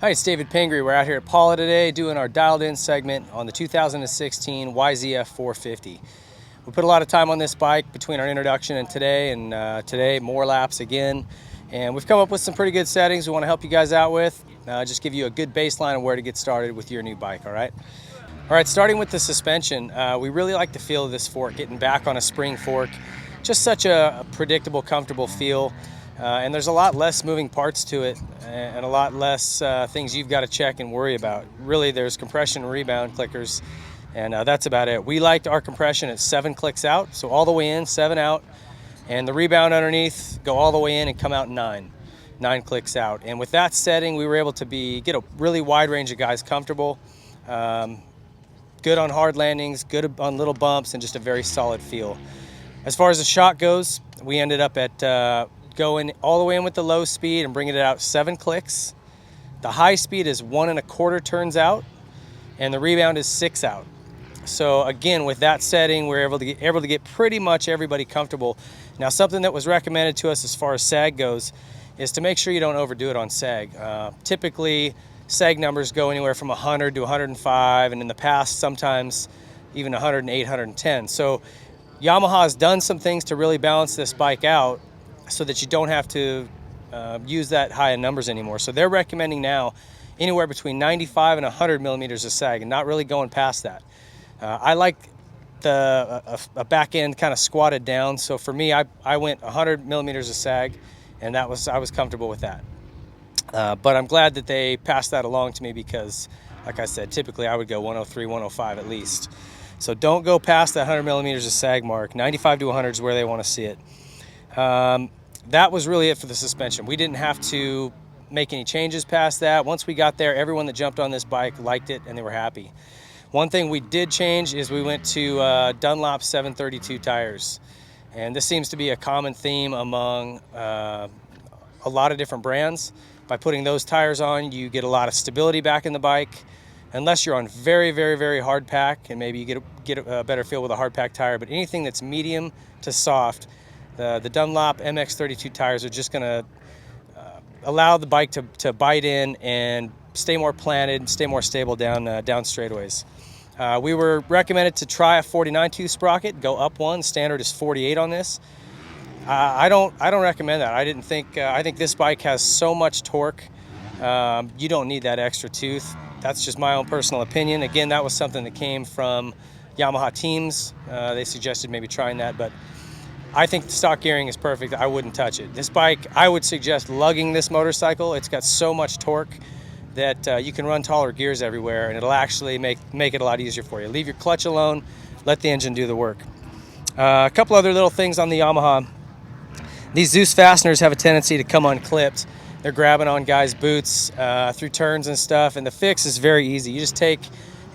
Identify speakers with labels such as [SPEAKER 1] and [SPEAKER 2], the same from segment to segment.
[SPEAKER 1] Hi, it's David Pingree. We're out here at Paula today doing our dialed in segment on the 2016 YZ450. We put a lot of time on this bike between our introduction and today more laps again. And we've come up with some pretty good settings we want to help you guys out with. Just give you a good baseline of where to get started with your new bike, all right? All right, starting with the suspension, we really like the feel of this fork, getting back on a spring fork. Just such a predictable, comfortable feel. And there's a lot less moving parts to it and a lot less things you've got to check and worry about. Really, there's compression and rebound clickers, and that's about it. We liked our compression at 7 clicks out, so all the way in, 7 out, and the rebound underneath, go all the way in and come out 9 clicks out. And with that setting, we were able to get a really wide range of guys comfortable, good on hard landings, good on little bumps, and just a very solid feel. As far as the shot goes, we ended up at going all the way in with the low speed and bringing it out 7 clicks. The high speed is 1 1/4 turns out, and the rebound is 6 out. So again, with that setting, we're able to get pretty much everybody comfortable. Now, something that was recommended to us as far as sag goes is to make sure you don't overdo it on sag. Typically, sag numbers go anywhere from 100 to 105, and in the past, sometimes even 108, 110. So Yamaha has done some things to really balance this bike out so that you don't have to use that high in numbers anymore. So they're recommending now anywhere between 95 and 100 millimeters of sag, and not really going past that. I like a back end kind of squatted down, so for me, I went 100 millimeters of sag, and I was comfortable with that. But I'm glad that they passed that along to me because, like I said, typically I would go 103, 105 at least. So don't go past that 100 millimeters of sag mark. 95 to 100 is where they want to see it. That was really it for the suspension. We didn't have to make any changes past that. Once we got there, everyone that jumped on this bike liked it and they were happy. One thing we did change is we went to Dunlop 732 tires. And this seems to be a common theme among a lot of different brands. By putting those tires on, you get a lot of stability back in the bike. Unless you're on very, very, very hard pack, and maybe you get a better feel with a hard pack tire. But anything that's medium to soft, the Dunlop MX32 tires are just going to allow the bike to bite in and stay more planted, stay more stable down straightaways. We were recommended to try a 49 tooth sprocket, go up one. Standard is 48 on this. I don't recommend that. I think this bike has so much torque. You don't need that extra tooth. That's just my own personal opinion. Again, that was something that came from Yamaha teams. They suggested maybe trying that, but I think the stock gearing is perfect. I wouldn't touch it. This bike, I would suggest lugging this motorcycle. It's got so much torque that you can run taller gears everywhere, and it'll actually make it a lot easier for you. Leave your clutch alone, let the engine do the work. A couple other little things on the Yamaha. These Zeus fasteners have a tendency to come unclipped. They're grabbing on guys' boots through turns and stuff, and the fix is very easy. You just take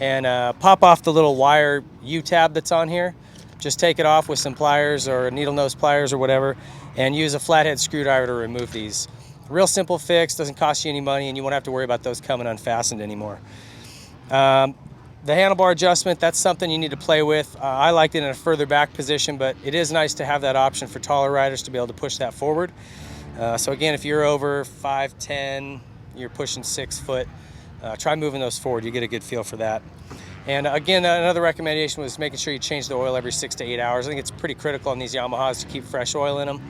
[SPEAKER 1] and pop off the little wire U-tab that's on here. Just take it off with some pliers or needle nose pliers or whatever, and use a flathead screwdriver to remove these. Real simple fix, doesn't cost you any money, and you won't have to worry about those coming unfastened anymore. The handlebar adjustment, that's something you need to play with. I liked it in a further back position, but it is nice to have that option for taller riders to be able to push that forward. So again, if you're over 5'10", you're pushing 6 foot, try moving those forward. You get a good feel for that. And again, another recommendation was making sure you change the oil every 6 to 8 hours. I think it's pretty critical on these Yamahas to keep fresh oil in them.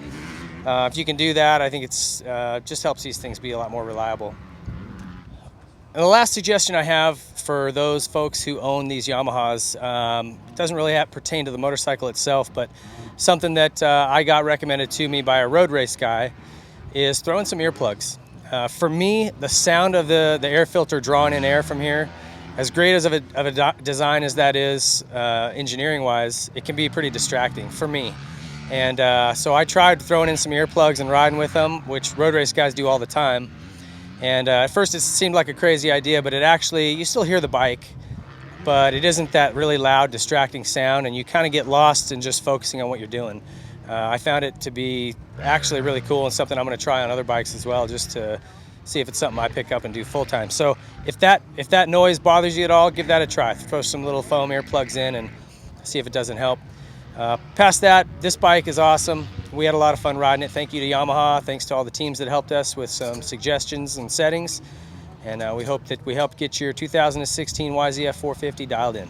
[SPEAKER 1] If you can do that, I think it's just helps these things be a lot more reliable. And the last suggestion I have for those folks who own these Yamahas, doesn't really pertain to the motorcycle itself, but something that I got recommended to me by a road race guy is throwing some earplugs. For me, the sound of the air filter drawing in air from here, as great as of a design as that is, engineering-wise, it can be pretty distracting for me. And so I tried throwing in some earplugs and riding with them, which road race guys do all the time. And at first it seemed like a crazy idea, but you still hear the bike, but it isn't that really loud, distracting sound, and you kind of get lost in just focusing on what you're doing. I found it to be actually really cool and something I'm going to try on other bikes as well, just to see if it's something I pick up and do full time. So if that noise bothers you at all, give that a try. Throw some little foam earplugs in and see if it doesn't help. Past that, this bike is awesome. We had a lot of fun riding it. Thank you to Yamaha. Thanks to all the teams that helped us with some suggestions and settings. and we hope that we help get your 2016 YZ450 dialed in.